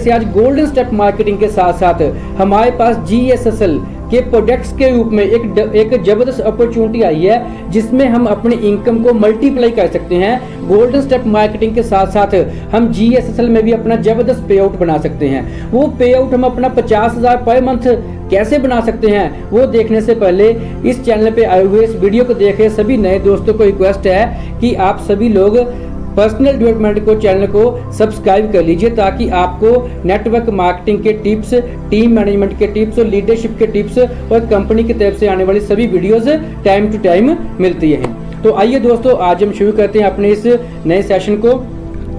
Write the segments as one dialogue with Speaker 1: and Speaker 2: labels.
Speaker 1: से आज golden step marketing के साथ साथ हमारे पास GSSL के प्रोडक्ट्स के रूप में एक जबरदस्त अपॉर्चुनिटी आई है, जिसमें हम अपनी इनकम को मल्टीप्लाई कर सकते हैं। गोल्डन स्टेप मार्केटिंग के साथ साथ हम GSSL में भी अपना जबरदस्त पे आउट बना सकते हैं। वो पे आउट हम अपना 50,000 पर मंथ कैसे बना सकते हैं, वो देखने से पहले इस चैनल पे आए हुए इस वीडियो को देख रहे सभी नए दोस्तों को रिक्वेस्ट है कि आप सभी लोग पर्सनल डेवलपमेंट को चैनल को सब्सक्राइब कर लीजिए, ताकि आपको नेटवर्क मार्केटिंग के टिप्स, टीम मैनेजमेंट के टिप्स और लीडरशिप के टिप्स और कंपनी की तरफ से आने वाली सभी वीडियोस टाइम टू टाइम मिलती है। तो आइए दोस्तों, आज हम शुरू करते हैं अपने इस नए सेशन को।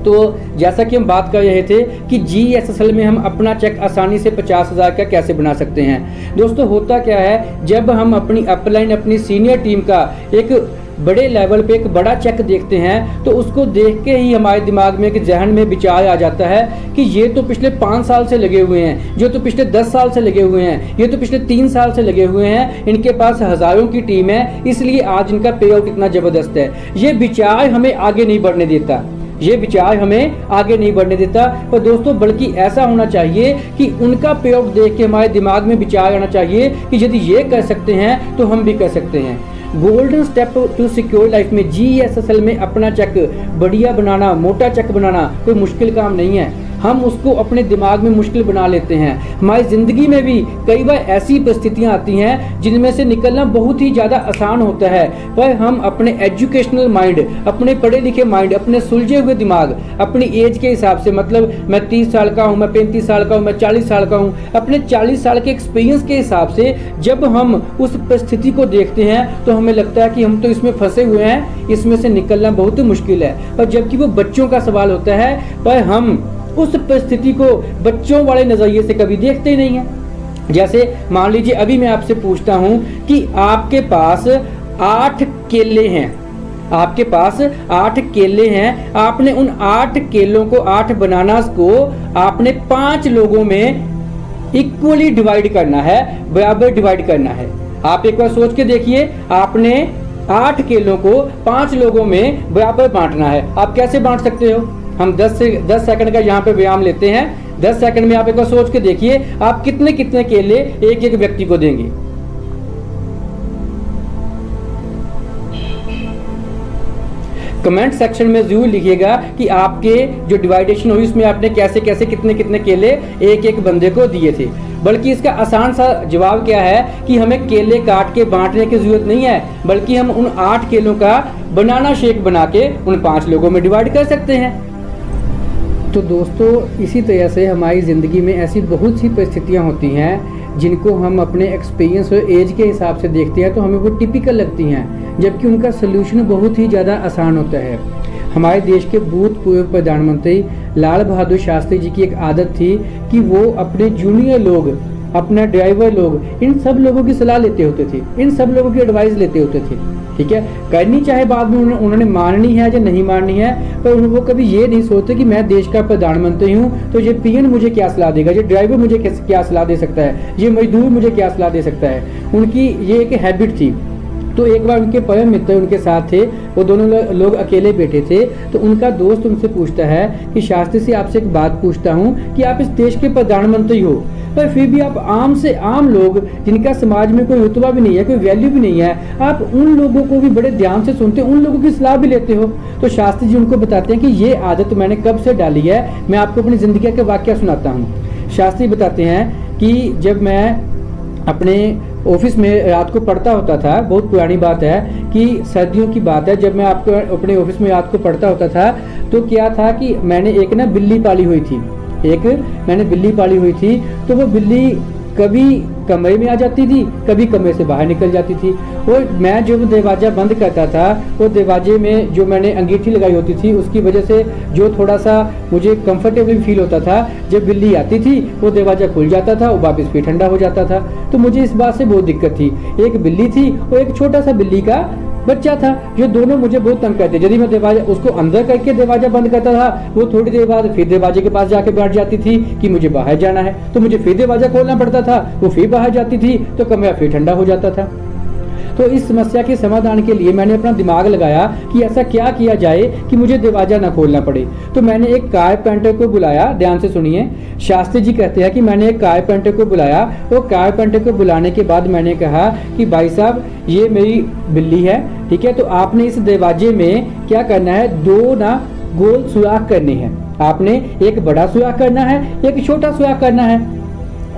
Speaker 1: तो जैसा कि हम बात कर रहे थे कि GSSL में हम अपना चेक आसानी से 50,000 का कैसे बना सकते हैं। दोस्तों होता क्या है, जब हम अपनी अपलाइन, अपनी सीनियर टीम का एक बड़े लेवल पे एक बड़ा चेक देखते हैं, तो उसको देख के ही हमारे दिमाग में एक जहन में विचार आ जाता है कि ये तो पिछले 5 साल से लगे हुए हैं, जो तो पिछले 10 साल से लगे हुए हैं, ये तो पिछले 3 साल से लगे हुए हैं, इनके पास हजारों की टीम है, इसलिए आज इनका पे आउट इतना जबरदस्त है। ये विचार हमें आगे नहीं बढ़ने देता, ये विचार हमें आगे नहीं बढ़ने देता। पर दोस्तों बल्कि ऐसा होना चाहिए कि उनका पे आउट देख के हमारे दिमाग में विचार आना चाहिए कि यदि ये कर सकते हैं तो हम भी कर सकते हैं। Golden step to secure life में GSSL में अपना चेक बढ़िया बनाना, मोटा चेक बनाना कोई मुश्किल काम नहीं है। हम उसको अपने दिमाग में मुश्किल बना लेते हैं। हमारी ज़िंदगी में भी कई बार ऐसी परिस्थितियां आती हैं जिनमें से निकलना बहुत ही ज़्यादा आसान होता है, पर हम अपने एजुकेशनल माइंड, अपने पढ़े लिखे माइंड, अपने सुलझे हुए दिमाग, अपनी एज के हिसाब से, मतलब मैं 30 साल का हूँ, मैं 35 साल का हूँ, मैं 40 साल का हूँ, अपने 40 साल के एक्सपीरियंस के हिसाब से जब हम उस परिस्थिति को देखते हैं तो हमें लगता है कि हम तो इसमें फंसे हुए हैं, इसमें से निकलना बहुत मुश्किल है। पर जबकि वो बच्चों का सवाल होता है, पर हम उस परिस्थिति को बच्चों वाले नजरिए से कभी देखते ही नहीं है। जैसे मान लीजिए अभी मैं आपसे पूछता हूं कि आपके पास 8 केले हैं, आपके पास 8 केले हैं, आपने उन 8 केलों को, 8 बनानास को आपने 5 लोगों में इक्वली डिवाइड करना है, बराबर डिवाइड करना है। आप एक बार सोच के देखिए, आपने 8 केलों को 5 लोगों में बराबर बांटना है। आप कैसे बांट सकते हो? हम 10 सेकंड का यहाँ पे व्यायाम लेते हैं। 10 सेकंड में आप एक बार सोच के देखिए, आप कितने कितने केले एक एक व्यक्ति को देंगे। कमेंट सेक्शन में जरूर लिखिएगा कि आपके जो डिवाइडेशन हुई उसमें आपने कैसे कैसे कितने कितने केले एक एक बंदे को दिए थे। बल्कि इसका आसान सा जवाब क्या है कि हमें केले काट के बांटने की जरूरत नहीं है, बल्कि हम उन 8 केलों का बनाना शेक बना के उन 5 लोगों में डिवाइड कर सकते हैं। तो दोस्तों इसी तरह से हमारी ज़िंदगी में ऐसी बहुत सी परिस्थितियाँ होती हैं जिनको हम अपने एक्सपीरियंस और एज के हिसाब से देखते हैं तो हमें वो टिपिकल लगती हैं, जबकि उनका सलूशन बहुत ही ज़्यादा आसान होता है। हमारे देश के भूतपूर्व प्रधानमंत्री लाल बहादुर शास्त्री जी की एक आदत थी कि वो अपने जूनियर लोग, अपना ड्राइवर लोग, इन सब लोगों की सलाह लेते होते थे, इन सब लोगों की एडवाइस लेते होते थे। ठीक है, करनी चाहे बाद में उन्होंने माननी है या नहीं माननी है, पर वो कभी ये नहीं सोचते कि मैं देश का प्रधानमंत्री हूँ तो ये पीएन मुझे क्या सलाह देगा, ये ड्राइवर मुझे क्या सलाह दे सकता है, ये मजदूर मुझे क्या सलाह दे सकता है। उनकी ये एक हैबिट थी। तो एक बार उनके परम मित्र उनके साथ थे, वो दोनों लोग अकेले बैठे थे, तो उनका दोस्त उनसे पूछता है कि शास्त्री से आपसे एक बात पूछता हूँ कि आप इस देश के प्रधानमंत्री हो, पर फिर भी आप आम से आम लोग जिनका समाज में कोई रुतबा भी नहीं है, कोई वैल्यू भी नहीं है, आप उन लोगों को भी बड़े ध्यान से सुनते हो, उन लोगों की सलाह भी लेते हो। तो शास्त्री जी उनको बताते हैं कि ये आदत मैंने कब से डाली है, मैं आपको अपनी जिंदगी का वाकया सुनाता हूँ। शास्त्री बताते हैं कि जब मैं अपने ऑफिस में रात को पढ़ता होता था, बहुत पुरानी बात है कि सर्दियों की बात है, जब मैं आपको अपने ऑफिस में रात को पढ़ता होता था तो क्या था कि मैंने एक ना बिल्ली पाली हुई थी, तो वो बिल्ली कभी कमरे में आ जाती थी, कभी कमरे से बाहर निकल जाती थी। और मैं जो दरवाज़ा बंद करता था, वो दरवाजे में जो मैंने अंगीठी लगाई होती थी उसकी वजह से जो थोड़ा सा मुझे कंफर्टेबल फील होता था, जब बिल्ली आती थी वो दरवाज़ा खुल जाता था और वापस फिर ठंडा हो जाता था। तो मुझे इस बात से बहुत दिक्कत थी। एक बिल्ली थी और एक छोटा सा बिल्ली का बच्चा था, जो दोनों मुझे बहुत तंग करते। यदि मैं दरवाजा उसको अंदर करके दरवाजा बंद करता था, वो थोड़ी देर बाद फिर दरवाजे के पास जाके बैठ जाती थी कि मुझे बाहर जाना है, तो मुझे फिर दरवाजा खोलना पड़ता था, वो फिर बाहर जाती थी तो कमरा फिर ठंडा हो जाता था। तो इस समस्या के समाधान के लिए मैंने अपना दिमाग लगाया कि ऐसा क्या किया जाए कि मुझे दरवाजा ना खोलना पड़े। तो मैंने एक कारपेंटर को बुलाया, ध्यान से सुनिए। शास्त्री जी कहते हैं कि मैंने एक कारपेंटर को बुलाया। वो कारपेंटर को बुलाने के बाद मैंने कहा कि भाई साहब ये मेरी बिल्ली है, ठीक है, तो आपने इस दरवाजे में क्या करना है, 2 ना गोल सुराख करने हैं। आपने एक बड़ा सुराख करना है, एक छोटा सुराख करना है।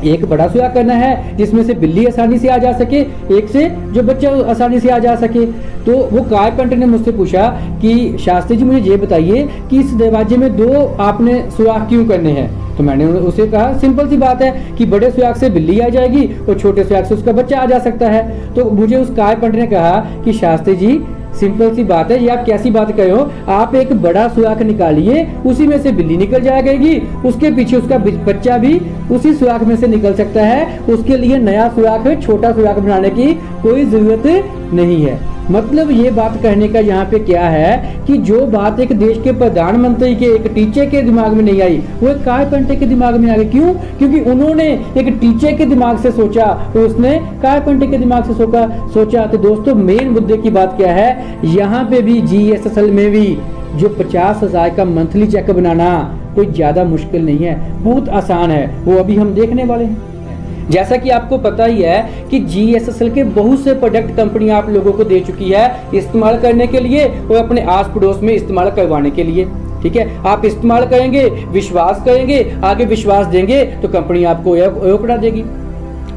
Speaker 1: एक बड़ा सुराख करना है जिसमें से बिल्ली आसानी से आ जा सके, एक से जो बच्चा आसानी से आ जा सके। तो वो कारपेंटर ने मुझसे पूछा कि शास्त्री जी मुझे ये बताइए कि इस दरवाजे में 2 आपने सुराख क्यों करने हैं। तो मैंने उसे कहा सिंपल सी बात है कि बड़े सुराख से बिल्ली आ जाएगी और छोटे सुराख से उसका बच्चा आ जा सकता है। तो मुझे उस कारपेंटर ने कहा कि शास्त्री जी सिंपल सी बात है, ये आप कैसी बात कहे हो, आप एक बड़ा सुराख निकालिए, उसी में से बिल्ली निकल जाएगी, उसके पीछे उसका बच्चा भी उसी सुराख में से निकल सकता है, उसके लिए नया सुराख छोटा सुराख बनाने की कोई जरूरत नहीं है। मतलब ये बात कहने का यहाँ पे क्या है कि जो बात एक देश के प्रधानमंत्री के एक टीचर के दिमाग में नहीं आई, वो एक कारपेंटर के दिमाग में आ गई। क्यों? क्योंकि उन्होंने एक टीचर के दिमाग से सोचा, तो उसने कारपेंटर के दिमाग से सोचा। तो दोस्तों मेन मुद्दे की बात क्या है, यहाँ पे भी GSSL में भी जो 50,000 का मंथली चेक बनाना कोई ज्यादा मुश्किल नहीं है, बहुत आसान है, वो अभी हम देखने वाले हैं। जैसा कि आपको पता ही है कि GSSL के बहुत से प्रोडक्ट कंपनी आप लोगों को दे चुकी है इस्तेमाल करने के लिए और अपने आस पड़ोस में इस्तेमाल करवाने के लिए, ठीक है। आप इस्तेमाल करेंगे, विश्वास करेंगे, आगे विश्वास देंगे तो कंपनी आपको ओकड़ा देगी,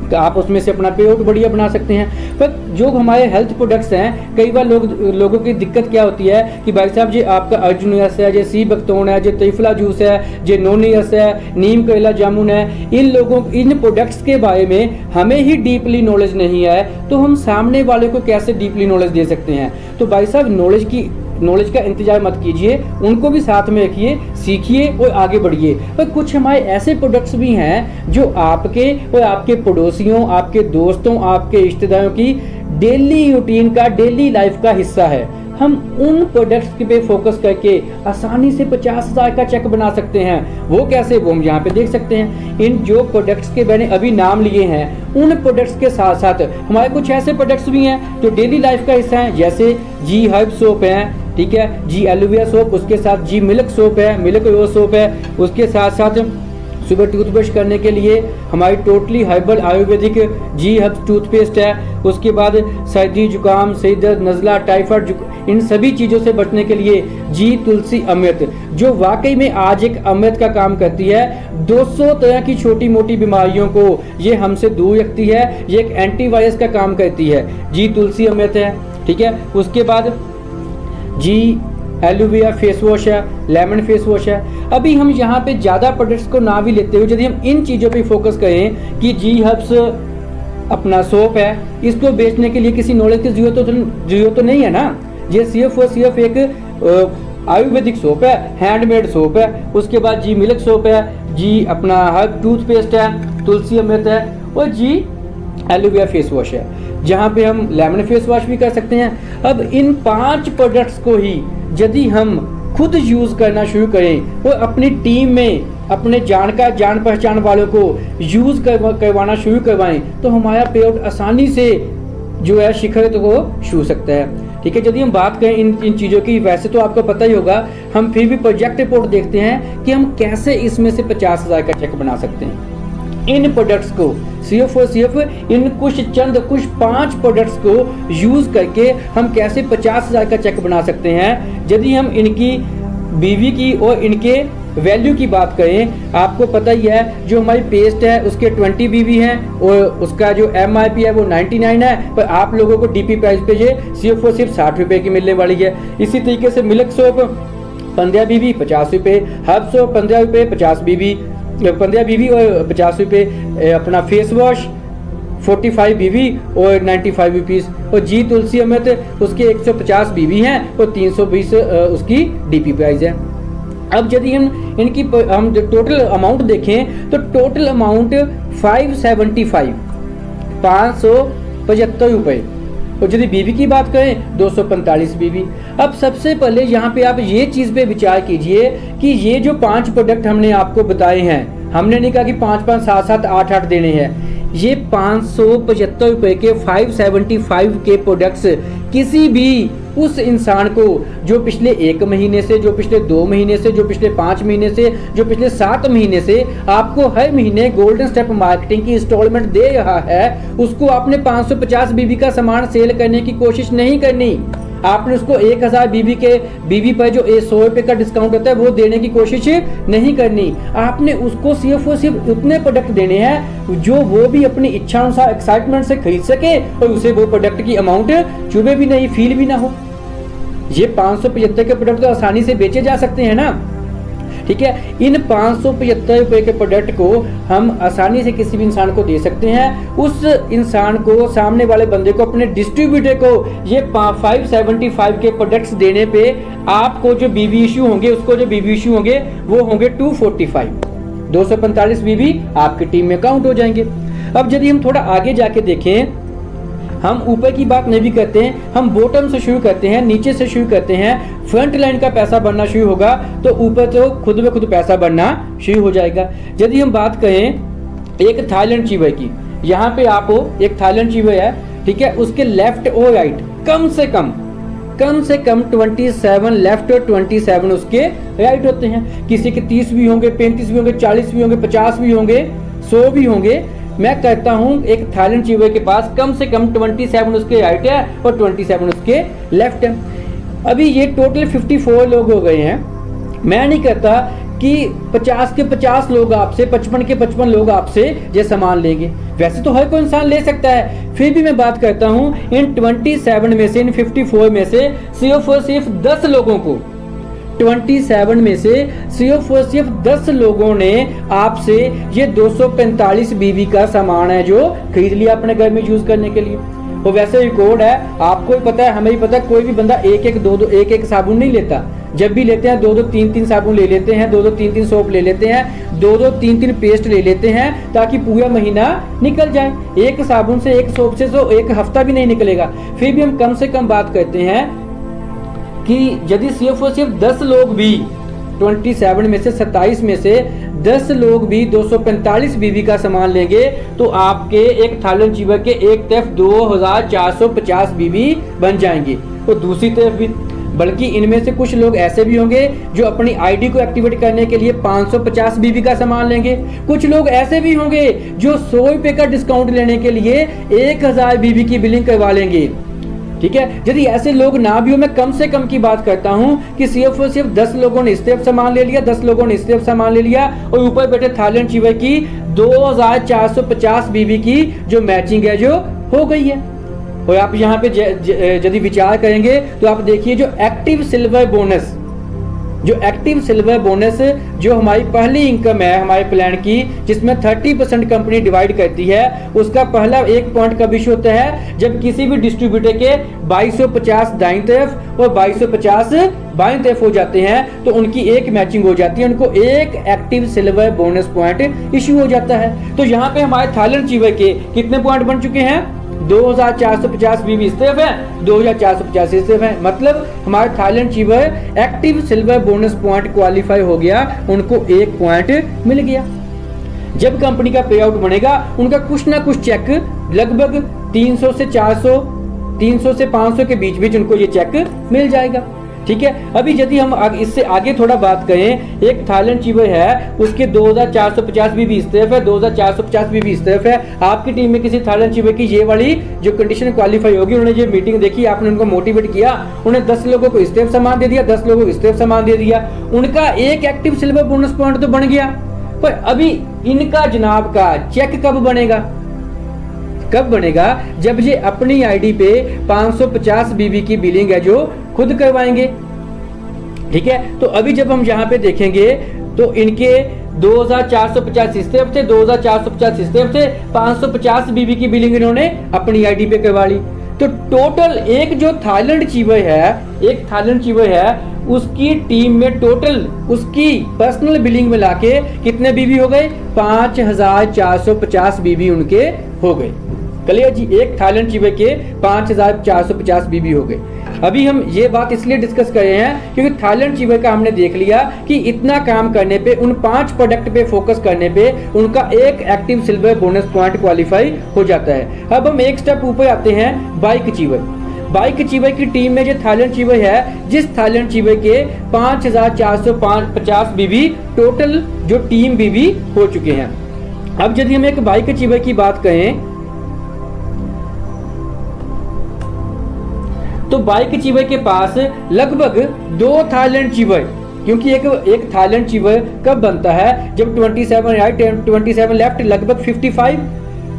Speaker 1: तो आप उसमें से अपना पेआउट बढ़िया बना सकते हैं। पर जो हमारे हेल्थ प्रोडक्ट्स हैं, कई बार लोगों की दिक्कत क्या होती है कि भाई साहब जी आपका अर्जुनस है, जो सी बकतौन है, जो त्रिफला जूस है, जो नोनियस है, नीम करेला जामुन है, इन प्रोडक्ट्स के बारे में हमें ही डीपली नॉलेज नहीं है, तो हम सामने वाले को कैसे डीपली नॉलेज दे सकते हैं। तो भाई साहब नॉलेज का इंतजार मत कीजिए, उनको भी साथ में रखिए, सीखिए और आगे बढ़िए। पर कुछ हमारे ऐसे प्रोडक्ट्स भी हैं जो आपके और आपके पड़ोसियों, आपके दोस्तों, आपके रिश्तेदारों की डेली रूटीन का, डेली लाइफ का हिस्सा है। हम उन प्रोडक्ट्स पे फोकस करके आसानी से 50,000 का चेक बना सकते हैं। वो कैसे, वो हम यहाँ पे देख सकते हैं। इन जो प्रोडक्ट्स के मैंने अभी नाम लिए हैं, उन प्रोडक्ट्स के साथ साथ हमारे कुछ ऐसे प्रोडक्ट्स भी हैं जो डेली लाइफ का हिस्सा है, जैसे जी हर्ब सोप है, ठीक है, जी एलोवेरा सोप, उसके साथ जी मिल्क सोप है, मिल्क रोज सोप है, उसके साथ साथ सुबह टूथब्रश करने के लिए हमारी टोटली हर्बल आयुर्वेदिक जी हर्ब टूथपेस्ट है। उसके बाद सर्दी जुकाम, सर दर्द, नज़ला, टाइफाइड, इन सभी चीज़ों से बचने के लिए जी तुलसी अमृत, जो वाकई में आज एक अमृत का काम करती है। 200 तरह की छोटी मोटी बीमारियों को ये हमसे दूर रखती है, ये एक एंटीवायरस का काम करती है। जी तुलसी अमृत है, ठीक है। उसके बाद जी एलोवेरा फेस वॉश है, लेमन फेस वॉश है। अभी हम यहाँ पे ज़्यादा प्रोडक्ट्स को ना भी लेते हुए यदि हम इन चीज़ों पे फोकस करें कि जी हर्ब्स अपना सोप है, इसको बेचने के लिए किसी नॉलेज की जरूरत तो नहीं है ना। ये सिर्फ एक आयुर्वेदिक सोप है, हैंडमेड सोप है। उसके बाद जी मिल्क सोप है, जी अपना हर्ब टूथपेस्ट है, तुलसी अमृत है और जी एलोवेरा फेस वॉश है, जहाँ पे हम लेमन फेस वॉश भी कर सकते हैं। अब इन 5 प्रोडक्ट्स को ही यदि हम खुद यूज करना शुरू करें और अपनी टीम में अपने जान पहचान वालों को यूज करवाना शुरू करवाएं, तो हमारा पेआउट आसानी से जो है शिखर को छू सकता है, ठीक है। यदि हम बात करें इन चीज़ों की, वैसे तो आपको पता ही होगा, हम फिर भी प्रोजेक्ट रिपोर्ट देखते हैं कि हम कैसे इसमें से 50,000 का चेक बना सकते हैं। इन प्रोडक्ट्स को सिर्फ और सिर्फ इन कुछ 5 प्रोडक्ट्स को यूज करके हम कैसे 50,000 का चेक बना सकते हैं। यदि हम इनकी बीवी की और इनके वैल्यू की बात करें, आपको पता ही है जो हमारी पेस्ट है उसके 20 BV हैं और उसका जो MRP है वो 99 है, पर आप लोगों को DP प्राइस पे ये सिर्फ और सिर्फ 60 रुपए की मिलने वाली है। इसी तरीके से मिल्क सोप 15 BV 50 रुपए, हर्ब सोप 15 रुपए 15 BV और 50 रुपए, अपना फेस वॉश 45 BV और 95 रुपीज़, और जी तुलसी अमृत उसके 150 BV हैं और 320 उसकी DP प्राइस है। अब यदि हम टोटल अमाउंट देखें तो टोटल अमाउंट 575 रुपए, और यदि बीवी की बात करें 245 बीवी। अब सबसे पहले यहाँ पे आप ये चीज़ पे विचार कीजिए कि ये जो 5 प्रोडक्ट हमने आपको बताए हैं, हमने नहीं कहा कि 5-5, 7-7, 8-8 देने हैं, ये 575 रुपए के 575 के प्रोडक्ट्स किसी भी उस इंसान को जो पिछले 1 महीने से, जो पिछले 2 महीने से, जो पिछले 5 महीने से, जो पिछले 7 महीने से आपको हर महीने गोल्डन स्टेप मार्केटिंग की इंस्टॉलमेंट दे रहा है, उसको आपने 550 बीबी का सामान सेल करने की कोशिश नहीं करनी। आपने उसको 1000 बीबी पर जो 100 रुपए का डिस्काउंट होता है वो देने की कोशिश नहीं करनी। आपने उसको सिर्फ और सिर्फ उतने प्रोडक्ट देने हैं जो वो भी अपनी इच्छा अनुसार एक्साइटमेंट से खरीद सके और उसे वो प्रोडक्ट की अमाउंट चुभे भी नहीं, फील भी ना हो। ये 575 के प्रोडक्ट तो आसानी से बेचे जा सकते हैं ना, ठीक है। इन 575 रुपए के प्रोडक्ट को हम आसानी से किसी भी इंसान को दे सकते हैं। उस इंसान को, सामने वाले बंदे को, अपने डिस्ट्रीब्यूटर को ये 575 के प्रोडक्ट्स देने पे आपको जो बीबी इश्यू होंगे, उसको जो बीबी इश्यू होंगे वो होंगे 245, 245 बीबी आपकी टीम में काउंट हो जाएंगे। अब यदि हम थोड़ा आगे जाके देखें, हम ऊपर की बात नहीं भी करते हैं, हम बॉटम से शुरू करते हैं, नीचे से शुरू करते हैं। फ्रंट लाइन का पैसा बनना शुरू होगा तो ऊपर तो खुद ब खुद पैसा बनना शुरू हो जाएगा। यदि हम बात करें एक थाईलैंड चीवर की, यहाँ पे आपको एक थाईलैंड चीवर है, ठीक है, उसके लेफ्ट और राइट कम से कम 27 लेफ्ट और 27 उसके राइट होते हैं। किसी के 30 भी होंगे, 35 भी होंगे, 40 भी होंगे, 50 भी होंगे, 100 भी होंगे। मैं कहता हूं एक थाईलैंड चीवर के पास कम से कम 27 उसके राइट है और 27 उसके लेफ्ट है। अभी ये टोटल 54 लोग हो गए हैं। मैं नहीं कहता कि 50 के 50 लोग आपसे, 55 के 55 लोग आपसे ये सामान लेंगे, वैसे तो हर कोई इंसान ले सकता है। फिर भी मैं बात करता हूं इन 27 में से, इन 54 में से सिर्फ और सिर्फ 10 लोगों को, 27 में से सिर्फ और सिर्फ 10 लोगों ने आपसे ये 245 बीबी का सामान है जो खरीद लिया अपने घर में यूज करने के लिए। और वैसे रिकॉर्ड है, आपको ही पता है, हमें ही पता है, कोई भी बंदा एक एक साबुन नहीं लेता। जब भी लेते हैं 2 3 साबुन ले लेते हैं, 2 3 सोप ले लेते हैं, 2 3 पेस्ट ले लेते हैं ताकि पूरा महीना निकल जाए। एक साबुन से, एक सोप से तो एक हफ्ता भी नहीं निकलेगा। फिर भी हम कम से कम बात करते हैं कि यदि सिर्फ और सिर्फ 10 लोग भी, 27 में से 27 में से 10 लोग भी 245 बीबी का सामान लेंगे तो आपके एक थाईलैंड चीवर के एक तरफ 2450 बीबी बन जाएंगे और दूसरी तरफ भी। बल्कि इनमें से कुछ लोग ऐसे भी होंगे जो अपनी आईडी को एक्टिवेट करने के लिए 550 बीबी का सामान लेंगे। कुछ लोग ऐसे भी होंगे जो 100 रुपए का डिस्काउंट लेने के लिए 1000 बीबी की बिलिंग करवा लेंगे, ठीक है। यदि ऐसे लोग ना भी हो, मैं कम से कम की बात करता हूं कि सिर्फ और सिर्फ 10 लोगों ने इस तरफ सामान ले लिया, 10 लोगों ने इस तरफ सामान ले लिया और ऊपर बैठे थाईलैंड चीवर की 2450 बीबी की जो मैचिंग है जो हो गई है। और आप यहाँ पे यदि विचार करेंगे तो आप देखिए जो एक्टिव सिल्वर बोनस, जो हमारी पहली इनकम है हमारे प्लान की, जिसमें 30% कंपनी डिवाइड करती है, उसका पहला 1 पॉइंट कब इशू होता है जब किसी भी डिस्ट्रीब्यूटर के 2250 दाईं तरफ और 2250 बाईं तरफ हो जाते हैं तो उनकी एक मैचिंग हो जाती है, उनको एक active silver bonus point issue हो जाता है। तो यहाँ पे हमारे थाईलैंड चीवर के कितने पॉइंट बन चुके हैं? 2450 बीबी इस तरफ है, 2450 इस तरफ है। मतलब हमारे थाईलैंड चीवर active silver bonus point qualify हो गया, उनको 1 पॉइंट मिल गया। जब कंपनी का पे आउट बनेगा उनका कुछ ना कुछ चेक लगभग 300 से 400, 300 से 500 के बीच उनको ये चेक मिल जाएगा, ठीक है। अभी यदि हम इससे आगे थोड़ा बात करें, एक थाईलैंड चीवर है, उसके 2450 बीबी इस तरफ है, 2450 बीबी इस तरफ है। आपकी टीम में किसी थाईलैंड चीवर की ये वाली जो कंडीशन क्वालिफाई होगी, उन्होंने ये मीटिंग देखी, आपने उनको मोटिवेट किया, उन्हें 10 लोगों को इस तरफ सामान दे दिया, 10 लोगों को इस तरफ सामान दे दिया, उनका एक एक्टिव सिल्वर बोनस पॉइंट तो बन गया। पर अभी इनका जनाब का चेक कब बनेगा? जब ये अपनी आईडी पे 550 बीबी की बिलिंग है जो खुद करवाएंगे, ठीक है। तो अभी जब हम यहाँ पे देखेंगे तो इनके 2450 इस तरफ से, 2450 इस तरफ से, 550 बीबी की बिलिंग इन्होंने अपनी आईडी पे करवा ली। तो टोटल एक जो थाईलैंड चीवर है, उसकी टीम में टोटल उसकी पर्सनल बिलिंग में लाके कितने बीबी हो गए? 5450 बीबी उनके हो गए। क्लियर जी? एक थाईलैंड चीवर के 5450 बीबी हो गए। अभी हम ये बात इसलिए डिस्कस कर रहे हैं क्योंकि थाईलैंड चीवर का हमने देख लिया कि इतना काम करने पे, उन 5 प्रोडक्ट पे फोकस करने पे उनका एक active silver bonus point qualify हो जाता है। अब हम एक स्टेप ऊपर आते हैं बाइक चीवर। बाइक चीवर की टीम में जो थाईलैंड चीवर है, जिस थाईलैंड चीवर के 5450 बीबी टोटल जो टीम बीबी हो चुके हैं। अब यदि हम एक बाइक चीवर की बात करें तो बाइक चीवर के पास लगभग 2 थाईलैंड चीवर, क्योंकि एक थाईलैंड चीवर कब बनता है जब 27 राइट एंड 27 लेफ्ट, लगभग 55,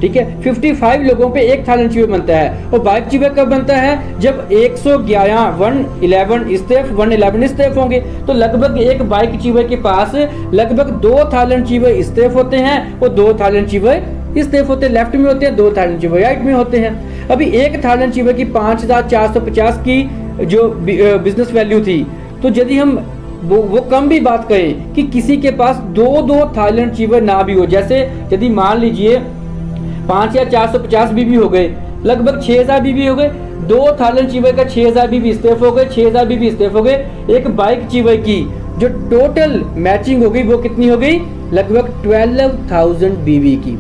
Speaker 1: ठीक है, 55 लोगों पे एक थाईलैंड चीवर बनता है। और बाइक चीवर कब बनता है जब 111 111 स्टेप होंगे। तो लगभग एक बाइक चीवर के पास लगभग 2 थाईलैंड चीवर स्टेप होते हैं और 2 थाईलैंड चीवर स्टेप होते हैं लेफ्ट में होते हैं, 2 थाईलैंड चीवर राइट में होते हैं। अभी एक थाईलैंड चीवर की 5450 की जो बिजनेस वैल्यू थी, तो यदि हम वो कम भी बात करें कि किसी के पास 2 थाईलैंड चीवर ना भी हो, जैसे यदि मान लीजिए 5 या 450 बीबी हो गए, लगभग 6000 बीबी हो गए, 2 थाईलैंड चीवर का 6000 बीबी स्टेप हो गए, 6000 बीबी स्टेप हो गए। एक बाइक चीवर की जो टोटल मैचिंग हो गई वो कितनी हो गई, लगभग 12000 बीबी की,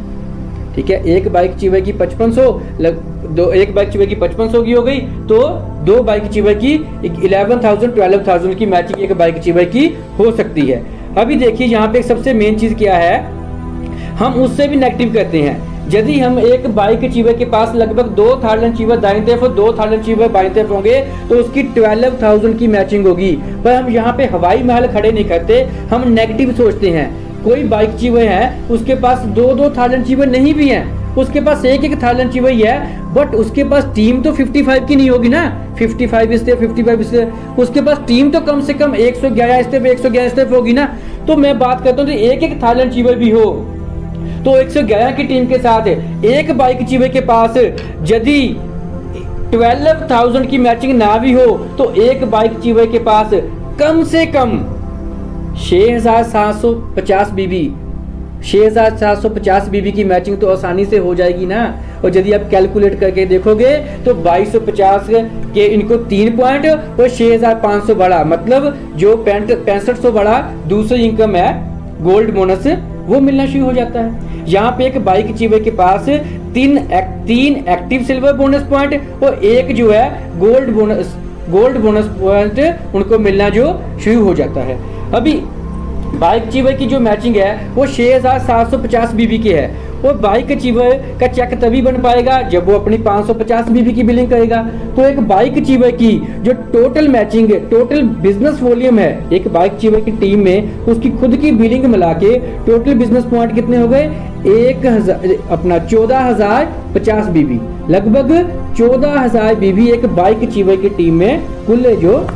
Speaker 1: ठीक है। एक बाइक चीवर की 5500, एक बाइक चीवर की 5500 की हो गई, तो 2 बाइक चीवर की 11000 12000 की मैचिंग एक बाइक चीवर की हो सकती है। अभी देखिए यहाँ पे सबसे मेन चीज क्या है, हम उससे भी नेगेटिव करते हैं। यदि हम एक बाइक चीवर के पास लगभग 2 थाईलैंड चीवर दाईं तरफ और 2 थाईलैंड चीवर बाईं तरफ होंगे तो उसकी 12000 की मैचिंग होगी। पर हम यहाँ पे हवाई महल खड़े नहीं करते, हम नेगेटिव सोचते हैं। कोई बाइक चीवर है उसके पास 2 थाईलैंड चीवर नहीं भी हैं, उसके पास एक थाईलैंड चीवर ही है, बट उसके पास टीम तो 55 की नहीं होगी ना, 55 स्टेप, उसके पास टीम तो कम से कम 111 स्टेप होगी ना। तो मैं बात करता हूँ तो एक थाईलैंड चीवर भी हो तो 111 की टीम के साथ एक बाइक चीवर के पास यदि 12000 की मैचिंग ना भी हो तो एक बाइक चीवर के पास कम से कम 6750 बीबी, 6750 बीबी की मैचिंग तो आसानी से हो जाएगी ना। और यदि आप कैलकुलेट करके देखोगे तो 2250 के इनको 3 पॉइंट और 6500 बढ़ा, मतलब जो 6500 बढ़ा दूसरी इनकम है गोल्ड बोनस वो मिलना शुरू हो जाता है। यहाँ पे एक बाइक चीवर के पास 3 एक्टिव सिल्वर बोनस पॉइंट और एक जो है गोल्ड बोनस पॉइंट उनको मिलना जो शुरू हो जाता है। अभी बाइक चीवर की जो मैचिंग है वो 6750 बीबी की है और बाइक चीवर का चेक तभी बन पाएगा जब वो अपनी 550 बीबी की बिलिंग करेगा। तो एक बाइक चीवर की जो टोटल मैचिंग है, टोटल बिजनेस वॉल्यूम है एक बाइक चीवर की टीम में, उसकी खुद की बिलिंग मिला के टोटल बिजनेस पॉइंट कितने हो गए, 14050 बीबी, लगभग 14000 बीबी एक बाइक चीवर की टीम में कुल जो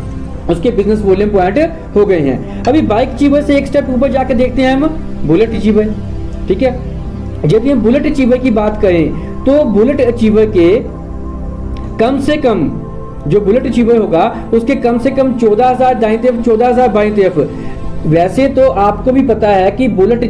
Speaker 1: उसके बिजनेस वॉल्यूम पॉइंट हो गए हैं। अभी बाइक चीवर से एक स्टेप ऊपर जाकर देखते हैं हम बुलेट चीवर, ठीक है। यदि हम बुलेट चीवर की बात करें तो बुलेट चीवर के कम से कम जो बुलेट चीवर होगा उसके कम से कम 14000 दाईं तरफ 14000 बाईं तरफ। वैसे तो आपको भी पता है कि बुलेट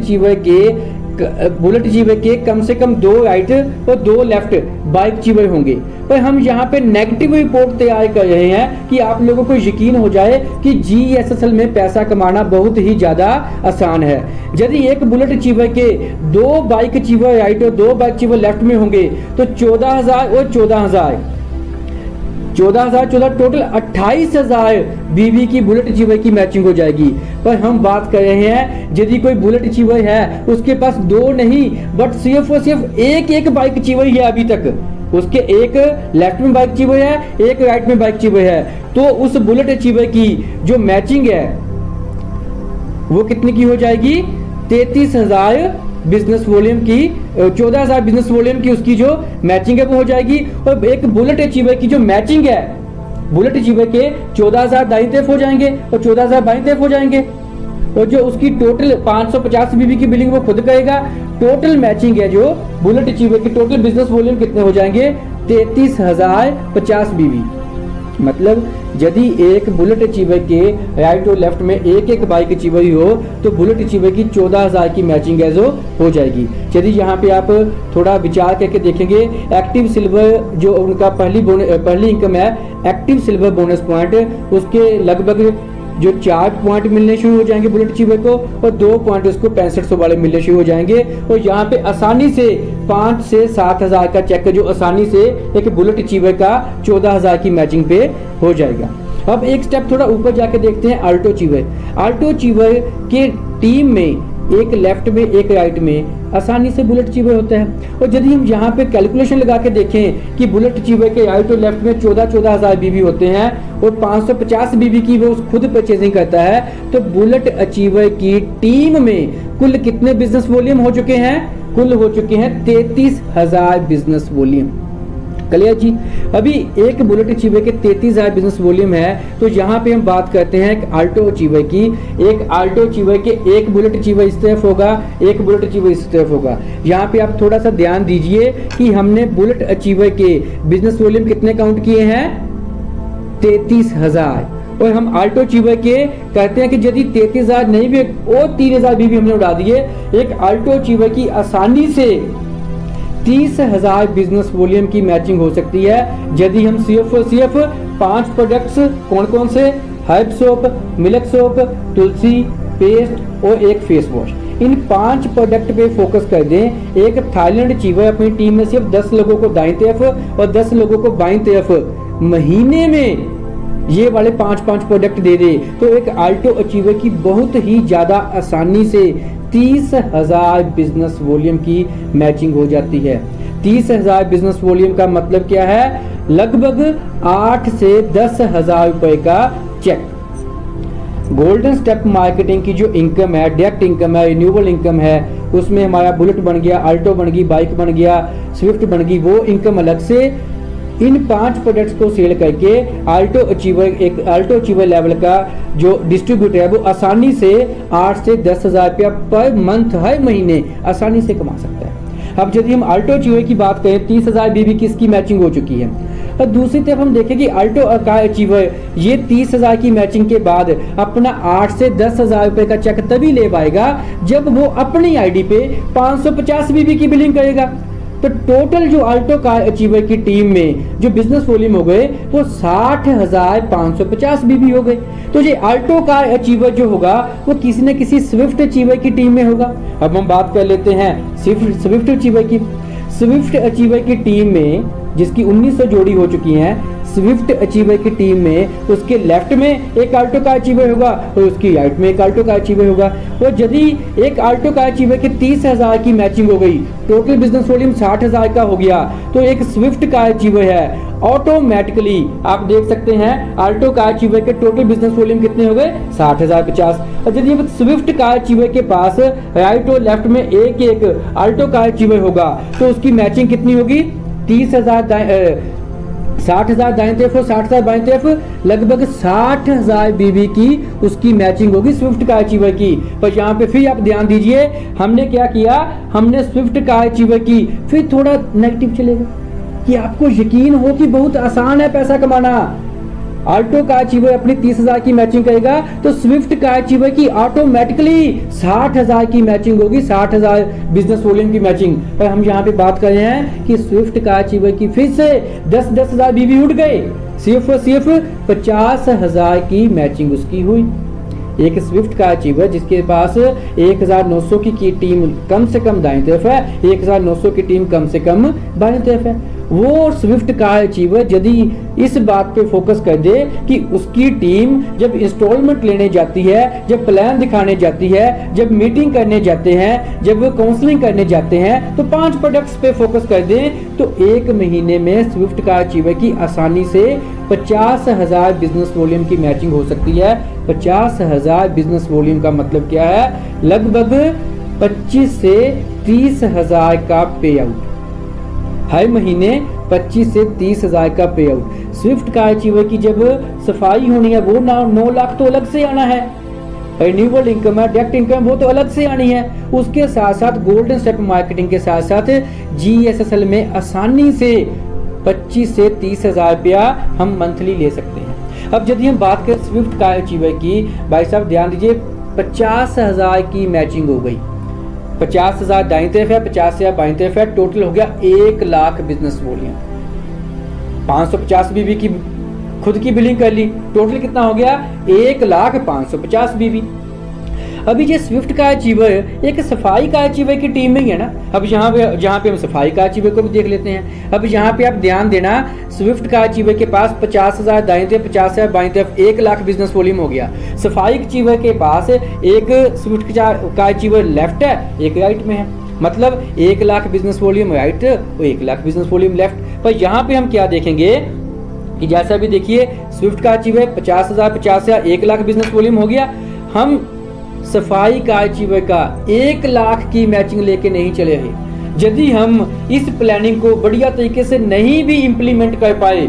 Speaker 1: चीवर के कम से कम 2 राइट और 2 लेफ्ट बाइक चीवर होंगे। पर हम यहाँ पे नेगेटिव रिपोर्ट तैयार कर रहे हैं कि आप लोगों को यकीन हो जाए कि GSSL में पैसा कमाना बहुत ही ज्यादा आसान है। यदि एक बुलेट चीवर के 2 बाइक चीवर राइट और 2 बाइक चीवर लेफ्ट में होंगे तो 14000 और 14000 टोटल 28000 बीबी की बुलेट चीवर की मैचिंग हो जाएगी। पर हम बात कर रहे हैं यदि कोई बुलेट चीवर है उसके पास 2 नहीं बट सिर्फ और सिर्फ एक बाइक चीवर ही है अभी तक, उसके एक लेफ्ट में बाइक चीवर है एक राइट में बाइक चीवर है, तो उस बुलेट चीवर की जो मैचिंग है वो कितने की हो जाएगी, 33000 बिजनेस वॉल्यूम की, 14000 बिजनेस वॉल्यूम की उसकी जो मैचिंग है वो हो जाएगी। और एक बुलेट अचीवर की जो मैचिंग है, बुलेट अचीवर के 14000 दाईं तरफ हो जाएंगे और 14000 बाईं तरफ हो जाएंगे और जो उसकी टोटल 550 बीबी की बिलिंग वो खुद करेगा। टोटल मैचिंग है जो बुलेट अचीवर की टोटल बिजनेस वॉल्यूम कितने हो जाएंगे, 33050 बीबी, मतलब यदि एक बुलेट अचीवर के राइट और लेफ्ट में एक एक बाइक अचीवर ही हो तो बुलेट अचीवर की 14,000 की मैचिंग एजो हो जाएगी। यदि यहाँ पे आप थोड़ा विचार करके देखेंगे, एक्टिव सिल्वर जो उनका पहली इनकम है, एक्टिव सिल्वर बोनस पॉइंट, उसके लगभग जो 4 पॉइंट मिलने शुरू हो जाएंगे बुलेट अचीवर को और 2 पॉइंट उसको 6500 वाले मिलने शुरू हो जाएंगे। और यहाँ पे आसानी से 5 से 7,000 का चेक जो आसानी से एक बुलेट अचीवर का 14,000 की मैचिंग पे हो जाएगा। अब एक स्टेप थोड़ा ऊपर जाके देखते हैं आल्टो अचीवर। आल्टो अचीवर के टीम में एक लेफ्ट में एक राइट में आसानी से बुलेट अचीवर होता है। और यदि हम यहाँ पे कैलकुलेशन लगा के देखें कि बुलेट अचीवर के राइट और लेफ्ट में 14,000 बीबी होते हैं और 550 बीबी की वो खुद परचेजिंग करता है, तो बुलेट अचीवर की टीम में कुल कितने बिजनेस वॉल्यूम हो चुके हैं? कुल हो चुके हैं 33,000 बिजनेस वॉल्यूम। क्लियर जी। अभी एक बुलेट अचीवर के 33,000 बिजनेस वॉल्यूम है, तो यहाँ पे हम बात करते हैं एक आल्टो अचीवर की। एक आल्टो अचीवर के एक बुलेट अचीवर इस तरफ होगा, एक बुलेट अचीवर इस तरफ होगा। यहाँ पे आप थोड़ा सा ध्यान दीजिए कि हमने बुलेट अचीवर के बिजनेस वॉल्यूम कितने काउंट किए हैं? 33,000। और हम आल्टो अचीवर के कहते हैं कि यदि 33,000 नहीं भी और 3,000 भी हमने उड़ा दिए, एक आल्टो अचीवर की आसानी से 30,000 बिजनेस वॉल्यूम की मैचिंग हो सकती है यदि हम सिर्फ 5 प्रोडक्ट्स कौन कौन से, हर्ब सोप, मिल्क सोप, तुलसी पेस्ट और एक फेस वॉश, इन 5 प्रोडक्ट पे फोकस कर दें। एक थाईलैंड अचीवर अपनी टीम में सिर्फ 10 लोगों को दाईं तरफ और 10 लोगों को बाईं तरफ महीने में ये वाले 5 प्रोडक्ट दे दे, तो एक आल्टो अचीवर की बहुत ही ज्यादा आसानी से 30,000 बिजनेस वॉल्यूम की मैचिंग हो जाती है। 30,000 बिजनेस वॉल्यूम का मतलब क्या है? लगभग 8 से 10,000 रुपए का चेक। गोल्डन स्टेप मार्केटिंग की जो इनकम है, डायरेक्ट इनकम है, रिन्यूएबल इनकम है, उसमें हमारा बुलेट बन गया, आल्टो बन गई, बाइक बन गया, स्विफ्ट बन गई, वो इनकम अलग से। इन 5 प्रोडक्ट्स को सेल करके आल्टो अचीवर लेवल का जो डिस्ट्रीब्यूटर है वो आसानी से 8 से 10,000 रुपया पर मंथ हर महीने आसानी से कमा सकता है। अब यदि हम आल्टो अचीवर की बात करें, 30,000 बीबी की इसकी मैचिंग हो चुकी है। और दूसरी तरफ हम देखें कि आल्टो अचीवर ये 30,000 की मैचिंग के बाद अपना 8 से 10,000 रुपए का चेक तभी ले पाएगा जब वो अपनी आईडी पे 550 बीबी की बिलिंग करेगा। तो टोटल जो आल्टो कार अचीवर की टीम में जो बिजनेस वॉल्यूम हो गए वो 60,550 बीबी हो गए। तो ये आल्टो कार अचीवर जो होगा वो किसी न किसी स्विफ्ट अचीवर की टीम में होगा। अब हम बात कर लेते हैं स्विफ्ट अचीवर की। स्विफ्ट अचीवर की टीम में जिसकी 1900 जोड़ी हो चुकी हैं, स्विफ्ट अचीवर की टीम में उसके लेफ्ट में एक आल्टो कार अचीवर होगा और उसकी राइट में एक आल्टो कार अचीवर होगा। और यदि एक आल्टो कार अचीवर की 30,000 की मैचिंग हो गई, टोटल बिजनेस वॉल्यूम 60,000 का हो गया, तो एक स्विफ्ट कार अचीवर है ऑटोमेटिकली आप देख सकते हैं आल्टो कार अचीवर के टोटल बिजनेस वॉल्यूम कितने हो गए? 60,050। और यदि स्विफ्ट कार अचीवर के पास राइट और लेफ्ट में एक एक आल्टो कार अचीवर होगा तो उसकी मैचिंग कितनी होगी? 60,000 दाएं तरफ और 60,000 बाएं तरफ, लगभग 60,000 बीबी की उसकी मैचिंग होगी स्विफ्ट कार अचीवर की। पर यहाँ पे फिर आप ध्यान दीजिए, हमने क्या किया? हमने स्विफ्ट कार अचीवर की फिर थोड़ा नेगेटिव चलेगा कि आपको यकीन हो कि बहुत आसान है पैसा कमाना। आल्टो कार अचीवर अपनी 30,000 की मैचिंग करेगा तो स्विफ्ट कार अचीवर की ऑटोमेटिकली 60,000 की मैचिंग होगी, 60,000 बिजनेस वॉल्यूम की मैचिंग। पर हम यहाँ पे बात कर रहे हैं कि स्विफ्ट कार अचीवर की फिर से 10,000 बीबी उठ गए, सिर्फ 50,000 की मैचिंग उसकी हुई। एक स्विफ्ट कार अचीवर जिसके पास 1,900 की टीम कम से कम दाईं तरफ है, 1,900 की टीम कम से कम बाईं तरफ है, वो स्विफ्ट कार अचीवर यदि इस बात पे फोकस कर दे कि उसकी टीम जब इंस्टॉलमेंट लेने जाती है, जब प्लान दिखाने जाती है, जब मीटिंग करने जाते हैं, जब काउंसलिंग करने जाते हैं, तो 5 प्रोडक्ट्स पे फोकस कर दे तो एक महीने में स्विफ्ट कार अचीवर की आसानी से 50,000 बिजनेस वॉल्यूम की मैचिंग हो सकती है। 50,000 बिजनेस वॉल्यूम का मतलब क्या है? लगभग 25 से 30,000 का पे आउट हर महीने, 25 से 30,000 का पे आउट। स्विफ्ट कार अचीवर की जब सफाई होनी है वो 9 लाख तो अलग से आना है, रिन्यूएबल इनकम है, डायरेक्ट इनकम वो तो अलग से आनी है। उसके साथ साथ गोल्डन स्टेप मार्केटिंग के साथ साथ GSSL में आसानी से 25 से 30 हज़ार रुपया हम मंथली ले सकते हैं। अब यदि हम बात करें स्विफ्ट कार अचीवर की, भाई साहब ध्यान दीजिए, 50,000 की मैचिंग हो गई, 50,000 दाईं तरफ है, 50,000 बाईं तरफ है, टोटल हो गया 1 लाख बिजनेस वॉल्यूम। 550 बीबी की खुद की बिलिंग कर ली, टोटल कितना हो गया 1,550,000 बीबी। अभी ये स्विफ्ट का अचीवर एक सफाई का अचीवर की टीम में ही है ना। अब जहाँ पे हम सफाई का अचीवर को भी देख लेते हैं। अब यहाँ पे आप ध्यान देना, स्विफ्ट का अचीवर के पास 50,000 दाईं तरफ, 50,000 बाईं तरफ, 1 लाख बिजनेस वॉल्यूम हो गया। सफाई अचीवर के पास एक स्विफ्ट का अचीवर लेफ्ट है, एक राइट में है, मतलब 1 लाख बिजनेस वॉल्यूम राइट और 1 लाख बिजनेस वॉल्यूम लेफ्ट। पर यहाँ पे हम क्या देखेंगे कि जैसा भी देखिए स्विफ्ट का अचीवर 50,000, 50,000, 1 लाख बिजनेस वॉल्यूम हो गया। हम सफाई का अचीवर का 1 लाख की मैचिंग लेके नहीं चले हैं। यदि हम इस प्लानिंग को बढ़िया तरीके से नहीं भी इम्प्लीमेंट कर पाए,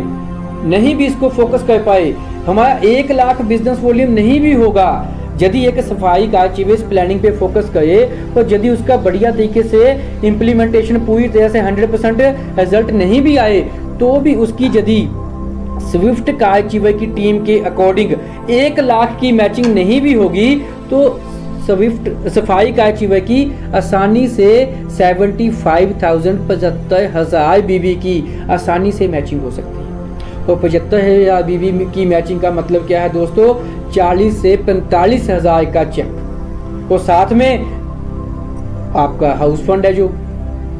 Speaker 1: नहीं भी इसको फोकस कर पाए, हमारा 1 लाख बिजनेस वॉल्यूम नहीं भी होगा। यदि एक सफाई का अचीवर इस प्लानिंग पे फोकस करे और यदि उसका बढ़िया तरीके से इम्प्लीमेंटेशन पूरी तरह से 100% रिजल्ट नहीं भी आए, तो भी उसकी यदि स्विफ्ट कार अचीवर की टीम के अकॉर्डिंग 1 लाख की मैचिंग नहीं भी होगी, तो स्विफ्ट सफाई कार अचीवर की आसानी से 75,000 बीबी की आसानी से मैचिंग हो सकती है। और 75,000 बीबी की मैचिंग का मतलब क्या है दोस्तों, 40 से 45 हज़ार का चेक, और साथ में आपका हाउस फंड है जो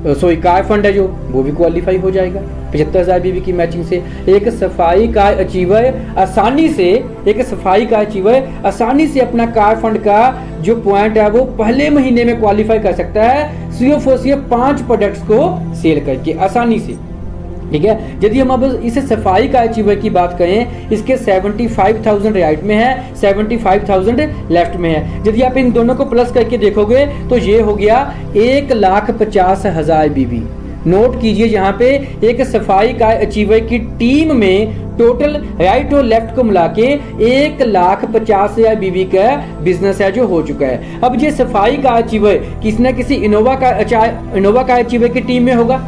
Speaker 1: कार फंड है जो, वो भी क्वालिफाई हो जाएगा 75,000 बीबी की मैचिंग से। एक सफाई कार अचीवर आसानी से अपना कार फंड का जो पॉइंट है वो पहले महीने में क्वालिफाई कर सकता है, सिर्फ और सिर्फ 5 प्रोडक्ट्स को सेल करके आसानी से। ठीक है, यदि हम अब इसे सफाई का अचीवर की बात करें, इसके 75,000 राइट में है, 75,000 लेफ्ट में है। यदि आप इन दोनों को प्लस करके देखोगे तो ये हो गया 1,50,000 बीबी। नोट कीजिए, यहाँ पे एक सफाई का अचीवर की टीम में टोटल राइट और लेफ्ट को मिला के 1,50,000 बीबी का बिजनेस है जो हो चुका है। अब ये सफाई का अचीवर किसी न किसी इनोवा का अचीवर की टीम में होगा।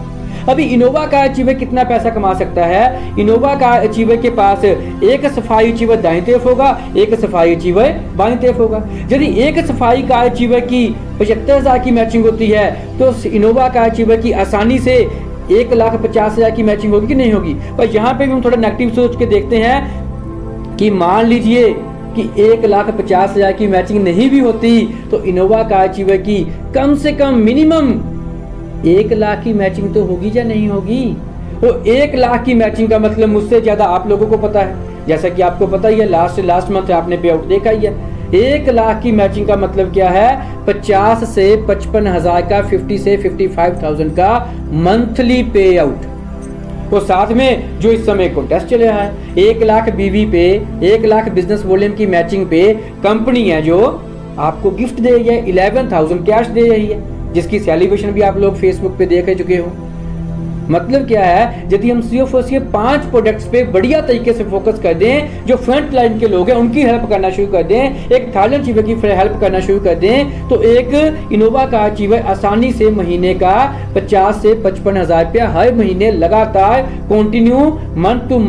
Speaker 1: अभी इनोवा का अचीवर कितना पैसा कमा सकता है? इनोवा का अचीवर के पास एक सफाई अचीवर दाईं तरफ होगा, एक सफाई अचीवर बाईं तरफ होगा। यदि एक सफाई का अचीवर की 75,000 की मैचिंग होती है, तो इनोवा का अचीवर की आसानी से 1,50,000 की मैचिंग होगी कि नहीं होगी? पर यहाँ पे भी हम थोड़ा नेगेटिव सोच के देखते हैं कि मान लीजिए कि 1,50,000 की मैचिंग नहीं भी होती, तो इनोवा का अचीवर की कम से कम मिनिमम 1 लाख की मैचिंग तो होगी या नहीं होगी? वो 1 लाख की मैचिंग का मतलब मुझसे ज्यादा आप लोगों को पता है, जैसा कि आपको पता ही है, लास्ट मंथ आपने पे आउट देखा ही है। 1 लाख की मैचिंग का मतलब क्या है? 50 से 55,000 का, 50 से 55,000 का मंथली पे आउट। और साथ में जो इस समय कॉन्टेस्ट चल रहा है, 1 लाख बीवी पे, 1 लाख बिजनेस वॉल्यूम की मैचिंग पे कंपनी है जो आपको गिफ्ट दे रही है, 11,000 कैश दे रही है, जिसकी सेलिब्रेशन भी आप लोग फेसबुक पे देख चुके हो। मतलब क्या है, यदि हम सिर्फ और सिर्फ 5 प्रोडक्ट्स पे बढ़िया तरीके से फोकस कर दें, जो फ्रंट लाइन के लोग हैं उनकी हेल्प करना शुरू कर दें, एक थाईलैंड अचीवर की हेल्प करना शुरू कर दें, तो एक इनोवा का अचीवर आसानी से महीने का 50 से 55,000 रुपया हर महीने लगातार कंटिन्यू मंथ टू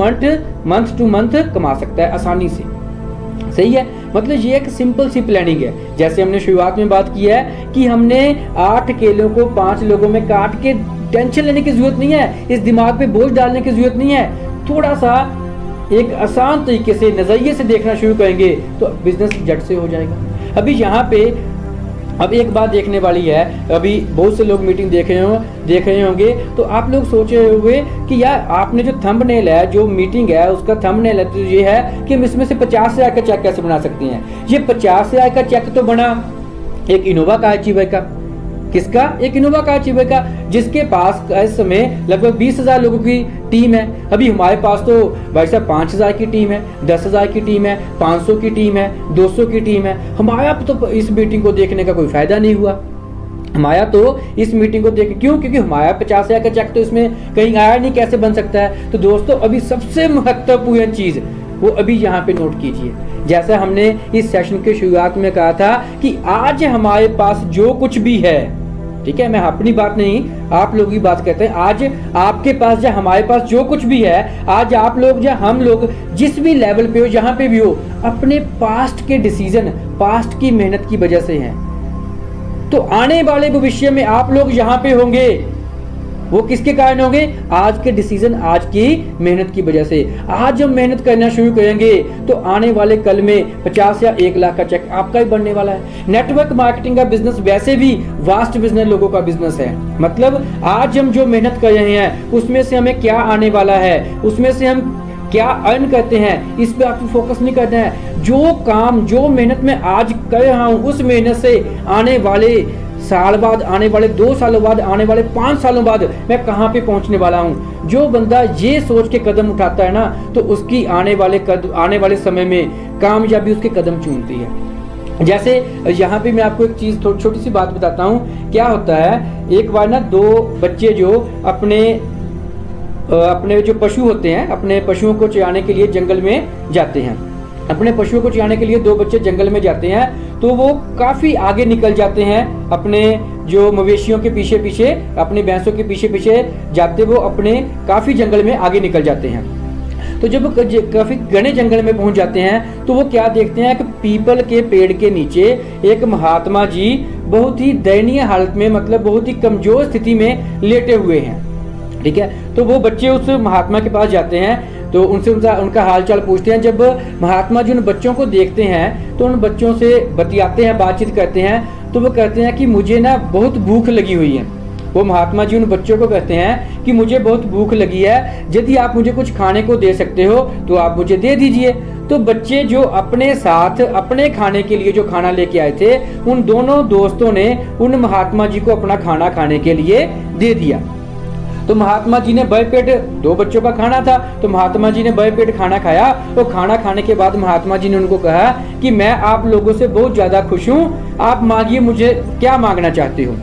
Speaker 1: मंथ कमा सकता है आसानी से। सही है, मतलब ये एक सिंपल सी प्लानिंग है। जैसे हमने शुरुआत में बात की है कि हमने 8 केलों को 5 लोगों में काट के टेंशन लेने की जरूरत नहीं है, इस दिमाग पे बोझ डालने की जरूरत नहीं है। थोड़ा सा एक आसान तरीके से नजरिए से देखना शुरू करेंगे तो बिजनेस झट से हो जाएगा। अभी यहाँ पे अब एक बात देखने वाली है, अभी बहुत से लोग मीटिंग देख रहे होंगे, तो आप लोग सोच रहे होंगे कि यार आपने जो थंबनेल है, जो मीटिंग है उसका थंबनेल है, तो ये है कि हम इसमें से 50,000 का चेक कैसे बना सकते हैं। ये 50,000 का चेक तो बना एक इनोवा का अचीवर का। किसका? एक इनोवा का अचीवर का, जिसके पास इस समय लगभग 20,000 लोगों की टीम है। अभी हमारे पास तो भाई साहब 5,000 की टीम है, 10,000 की टीम है, 500 की टीम है, 200 की टीम है। हमारा तो इस मीटिंग को देखने का कोई फायदा नहीं हुआ। हमारा तो इस मीटिंग को देख, क्यों? क्योंकि हमारा 50,000 का चेक तो इसमें कहीं आया नहीं, कैसे बन सकता है? तो दोस्तों अभी सबसे महत्वपूर्ण चीज वो अभी यहाँ पे नोट कीजिए। जैसा हमने इस सेशन के शुरुआत में कहा था कि आज हमारे पास जो कुछ भी है, ठीक है, मैं अपनी बात नहीं, आप लोग की बात कहते हैं। आज आपके पास या हमारे पास जो कुछ भी है, आज आप लोग या हम लोग जिस भी लेवल पे हो, जहां पे भी हो, अपने पास्ट के डिसीजन, पास्ट की मेहनत की वजह से हैं। तो आने वाले भविष्य में आप लोग जहां पे होंगे वो किसके कारण होंगे? आज के डिसीजन, आज की मेहनत की वजह से। आज जब मेहनत करना शुरू करेंगे तो आने वाले कल में 50 या 1 लाख का चेक आपका ही बनने वाला है। नेटवर्क मार्केटिंग का बिजनेस वैसे भी वास्ट बिजनेस लोगों का बिजनेस है। मतलब आज हम जो मेहनत कर रहे हैं उसमें से हमें क्या आने वाला है, उसमें से हम क्या अर्न करते हैं, इस पे आपको फोकस नहीं करना है। जो काम, जो मेहनत मैं आज कर रहा हूं, उस मेहनत से आने वाले साल बाद, आने वाले 2 सालों बाद, आने वाले 5 सालों बाद मैं कहां पे पहुंचने वाला हूं। जो बंदा ये सोच के कदम उठाता है ना, तो उसकी आने वाले समय में कामयाबी उसके कदम चूमती है। जैसे यहाँ पे मैं आपको एक चीज छोटी सी बात बताता हूँ। क्या होता है, एक बार ना 2 बच्चे जो अपने जो पशु होते हैं, अपने पशुओं को चराने के लिए जंगल में जाते हैं। अपने पशुओं को चराने के लिए 2 बच्चे जंगल में जाते हैं। तो वो काफी आगे निकल जाते हैं, अपने जो मवेशियों के पीछे पीछे, अपनी भैंसों के पीछे पीछे जाते वो अपने काफी जंगल में आगे निकल जाते हैं। तो जब काफी घने जंगल में पहुंच जाते हैं तो वो क्या देखते हैं कि पीपल के पेड़ के नीचे एक महात्मा जी बहुत ही दयनीय हालत में, मतलब बहुत ही कमजोर स्थिति में लेटे हुए हैं। ठीक है, तो वो बच्चे उस महात्मा के पास जाते हैं, तो उनसे उनका हालचाल पूछते हैं। जब महात्मा जी उन बच्चों को देखते हैं तो उन बच्चों से बतियाते हैं, बातचीत करते हैं। तो वो कहते हैं कि मुझे ना बहुत भूख लगी हुई है। वो महात्मा जी उन बच्चों को कहते हैं कि मुझे बहुत भूख लगी है, यदि आप मुझे कुछ खाने को दे सकते हो तो आप मुझे दे दीजिए। तो बच्चे जो अपने साथ अपने खाने के लिए जो खाना लेके आए थे, उन दोनों दोस्तों ने उन महात्मा जी को अपना खाना खाने के लिए दे दिया। तो महात्मा जी ने भय पेट, 2 बच्चों का खाना था, तो महात्मा जी ने भय पेट खाना खाया। तो खाना खाने के बाद महात्मा जी ने उनको कहा कि मैं आप लोगों से बहुत ज्यादा खुश हूँ, आप मांगिए, मुझे क्या मांगना चाहते हो।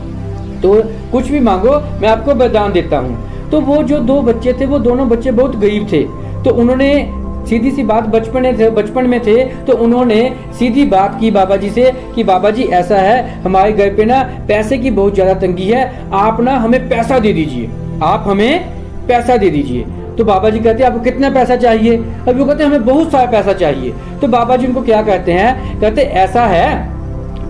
Speaker 1: तो कुछ भी मांगो, मैं आपको वरदान देता हूँ। तो वो जो 2 बच्चे थे, वो दोनों बच्चे बहुत गरीब थे। तो उन्होंने सीधी सी बात, बचपन में थे तो उन्होंने सीधी बात की बाबा जी से कि बाबा जी ऐसा है, हमारे घर पे ना पैसे की बहुत ज्यादा तंगी है, आप ना हमें पैसा दे दीजिए, आप हमें पैसा दे दीजिए। तो बाबा जी कहते हैं आपको कितना पैसा चाहिए? अब वो कहते हैं हमें बहुत सारा पैसा चाहिए। तो बाबा जी उनको क्या कहते हैं, कहते ऐसा है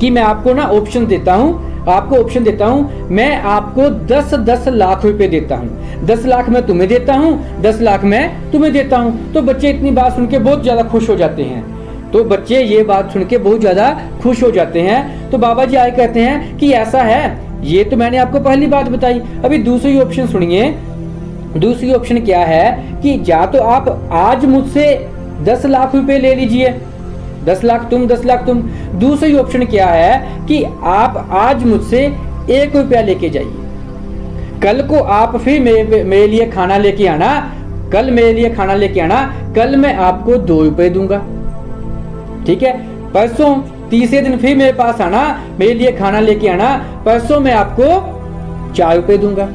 Speaker 1: कि मैं आपको ना ऑप्शन देता हूँ, आपको ऑप्शन देता हूँ, मैं आपको 10 लाख रुपए देता हूँ। 10 लाख मैं तुम्हें देता हूँ, 10 लाख मैं तुम्हें देता हूँ। तो बच्चे इतनी बात सुन के बहुत ज्यादा खुश हो जाते हैं। तो बच्चे ये बात सुन के बहुत ज्यादा खुश हो जाते हैं। तो बाबा जी आए कहते हैं कि ऐसा है, ये तो मैंने आपको पहली बात बताई, अभी दूसरी ऑप्शन सुनिए। दूसरी ऑप्शन क्या है कि या तो आप आज मुझसे 10 लाख रुपए ले लीजिए, 10 लाख तुम, 10 लाख तुम। दूसरी ऑप्शन क्या है कि आप आज मुझसे 1 रुपया लेके जाइए, कल को आप फिर मेरे लिए खाना लेके आना, कल मेरे लिए खाना लेके आना, कल मैं आपको 2 रुपए दूंगा। ठीक है, परसों तीसरे दिन फिर मेरे पास आना, मेरे लिए खाना लेके आना, परसों मैं आपको 4 रुपए दूंगा।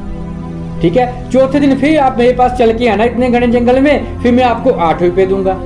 Speaker 1: ठीक है, चौथे दिन फिर आप मेरे पास चल के आना इतने घने जंगल में, फिर मैं आपको 8 रुपए दूंगा।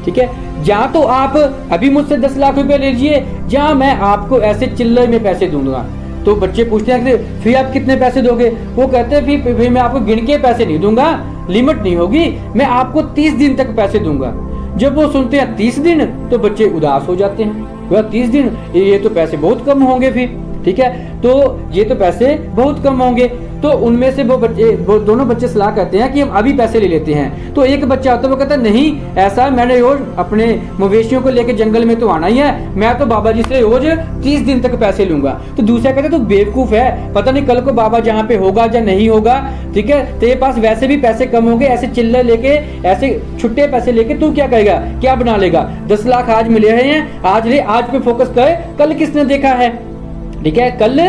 Speaker 1: ठीक है, या तो आप अभी मुझसे 10 लाख रुपए ले लीजिए, या मैं आपको ऐसे चिल्लर में पैसे दूंगा। तो बच्चे पूछते हैं कि फिर आप कितने पैसे दोगे? वो कहते हैं फिर मैं आपको गिन के पैसे नहीं दूंगा, लिमिट नहीं होगी, मैं आपको 30 दिन तक पैसे दूंगा। जब वो सुनते हैं 30 दिन तो बच्चे उदास हो जाते हैं, 30 दिन ये तो पैसे बहुत कम होंगे फिर। ठीक है, तो ये तो पैसे बहुत कम होंगे। तो उनमें से वो दोनों बच्चे सलाह करते हैं कि हम अभी पैसे ले लेते हैं। तो एक बच्चा होता है वो कहता है नहीं, ऐसा मैंने रोज अपने मवेशियों को लेकर जंगल में तो आना ही है, मैं तो बाबा जी से रोज 30 दिन तक पैसे लूंगा। तो दूसरा कहता है तू बेवकूफ है, पता नहीं कल को बाबा जहाँ पे होगा या नहीं होगा। ठीक है, तेरे पास वैसे भी पैसे कम होंगे, ऐसे चिल्लर लेके, ऐसे छुट्टे पैसे लेके तू क्या करेगा, क्या बना लेगा? 10 लाख आज मिले हैं, आज ले, आज पे फोकस कर, कल किसने देखा है? ठीक है, कल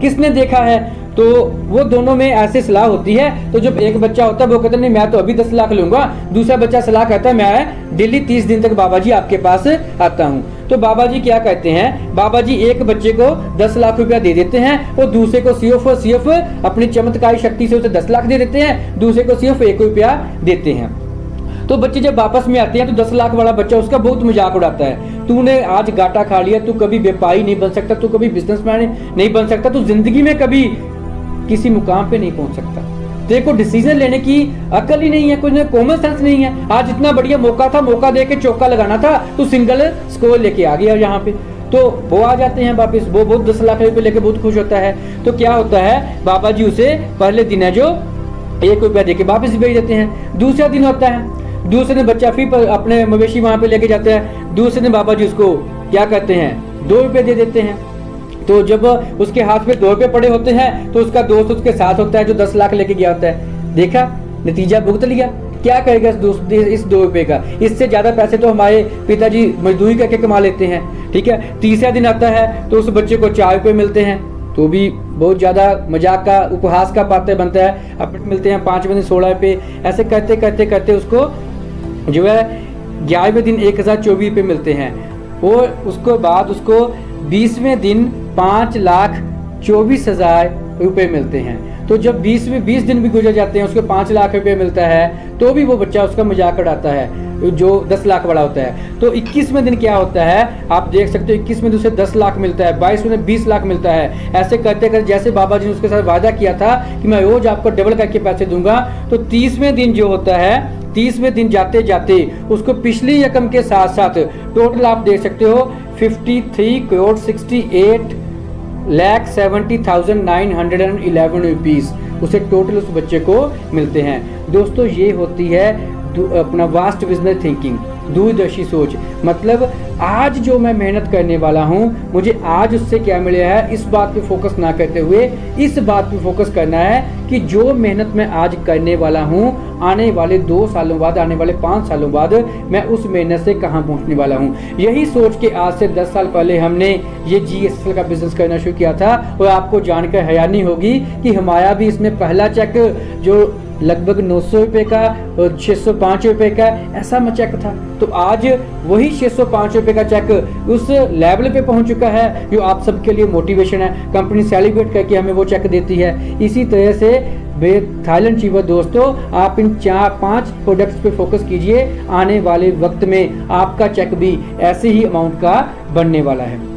Speaker 1: किसने देखा है? तो वो दोनों में ऐसे सलाह होती है। तो जब एक बच्चा होता है वो कहता है नहीं मैं तो अभी 10 लाख लूंगा, दूसरा बच्चा सलाह कहता है मैं डेली 30 दिन तक बाबा जी आपके पास आता हूँ। तो बाबा जी क्या कहते हैं, बाबा जी एक बच्चे को 10 लाख रुपया दे देते हैं और दूसरे को सिर्फ अपनी चमत्कारी शक्ति से उसे 10 लाख दे देते हैं, दूसरे को सिर्फ 1 रुपया देते हैं। तो बच्चे जब वापस में आते हैं तो 10 लाख वाला बच्चा उसका बहुत मजाक उड़ाता है, तूने आज घाटा खा लिया, तू कभी व्यापारी नहीं बन सकता, तू कभी बिजनेसमैन नहीं बन सकता, तू जिंदगी में कभी किसी मुकाम पे नहीं पहुंच सकता। देखो डिसीजन लेने की अकल ही नहीं है, कुछ कॉमन सेंस नहीं है। आज इतना बढ़िया मौका था, मौका दे के चौका लगाना था, तू सिंगल स्कोर लेके आ गया यहाँ पे। तो वो आ जाते हैं वापस, वो बहुत 10 लाख रुपए लेके बहुत खुश होता है। तो क्या होता है, बाबा जी उसे पहले दिन है जो 1 रुपया देके वापस भेज देते हैं। दूसरा दिन होता है, दूसरे दिन बच्चा फिर अपने मवेशी वहां पे लेके जाते हैं। दूसरे दिन बाबा जी उसको क्या करते हैं, 2 रुपए दे देते हैं। तो जब उसके हाथ में 2 रुपए पड़े होते हैं तो उसका दोस्त उसके साथ होता है जो 10 लाख लेके गया होता है। देखा, नतीजा भुगत लिया। क्या करेगा इस 2 रुपए का? इससे ज्यादा पैसे तो हमारे पिताजी मजदूरी करके कमा लेते हैं। ठीक है, तीसरा दिन आता है तो उस बच्चे को 4 रुपए मिलते हैं, तो भी बहुत ज्यादा मजाक का, उपहास का पात्र बनता है। अब मिलते हैं 5वें दिन 16 रुपए। ऐसे करते करते करते उसको जो है 11वें दिन 1024 रुपए मिलते हैं, और उसके बाद उसको 20वें दिन 5,24,000 रुपए मिलते हैं। तो जब 20 दिन भी गुजर जाते हैं, उसको 5 लाख रुपए मिलता है, तो भी वो बच्चा उसका मजाक उड़ाता है जो 10 लाख वाला होता है। तो 21वें दिन क्या होता है, आप देख सकते हो, 21वें दिन उसे 10 लाख मिलता है, 22वें दिन 20 लाख मिलता है। ऐसे करते करते जैसे बाबा जी ने उसके साथ वादा किया था कि मैं रोज आपको डबल करके पैसे दूंगा, तो 30वें दिन जो होता है, 30वें दिन जाते जाते उसको पिछली रकम के साथ साथ टोटल आप देख सकते हो 53,68,70,911 रुपीज उसे टोटल उस बच्चे को मिलते हैं। दोस्तों, ये होती है अपना वास्ट बिजनेस थिंकिंग, दूरदर्शी सोच। मतलब आज जो मैं मेहनत करने वाला हूँ, मुझे आज उससे क्या मिला है, इस बात पे फोकस ना करते हुए इस बात पे फोकस करना है कि जो मेहनत मैं आज करने वाला हूँ, आने वाले 2 सालों बाद, आने वाले 5 सालों बाद मैं उस मेहनत से कहाँ पहुँचने वाला हूँ। यही सोच के आज से 10 साल पहले हमने ये GSSL का बिजनेस करना शुरू किया था। और आपको जानकर हैरानी होगी कि हमारा भी इसमें पहला चेक जो लगभग 900 रुपए का और 605 रुपए का ऐसा चेक था, तो आज वही 605 रुपए का चेक उस लेवल पे पहुंच चुका है जो आप सबके लिए मोटिवेशन है। कंपनी सेलिब्रेट करके हमें वो चेक देती है। इसी तरह से थाईलैंड चीवर दोस्तों, आप इन 4-5 प्रोडक्ट्स पे फोकस कीजिए, आने वाले वक्त में आपका चेक भी ऐसे ही अमाउंट का बनने वाला है।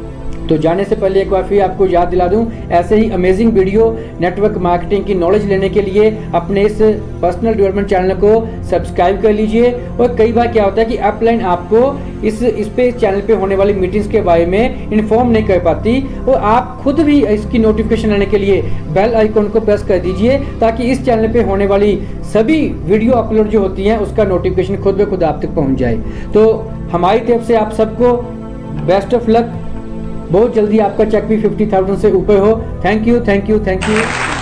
Speaker 1: तो जाने से पहले एक बार फिर आपको याद दिला दूं, ऐसे ही अमेजिंग वीडियो नेटवर्क मार्केटिंग की नॉलेज लेने के लिए अपने इस पर्सनल डेवलपमेंट चैनल को सब्सक्राइब कर लीजिए। और कई बार क्या होता है कि अपलाइन आपको इस चैनल पे होने वाली मीटिंग्स के बारे में इन्फॉर्म नहीं कर पाती, और आप खुद भी इसकी नोटिफिकेशन लेने के लिए बेल आइकॉन को प्रेस कर दीजिए, ताकि इस चैनल पे होने वाली सभी वीडियो अपलोड जो होती हैं उसका नोटिफिकेशन खुद ब खुद आप तक पहुँच जाए। तो हमारी तरफ से आप सबको बेस्ट ऑफ लक। बहुत जल्दी आपका चेक भी 50,000 से ऊपर हो। Thank you, thank you, thank you.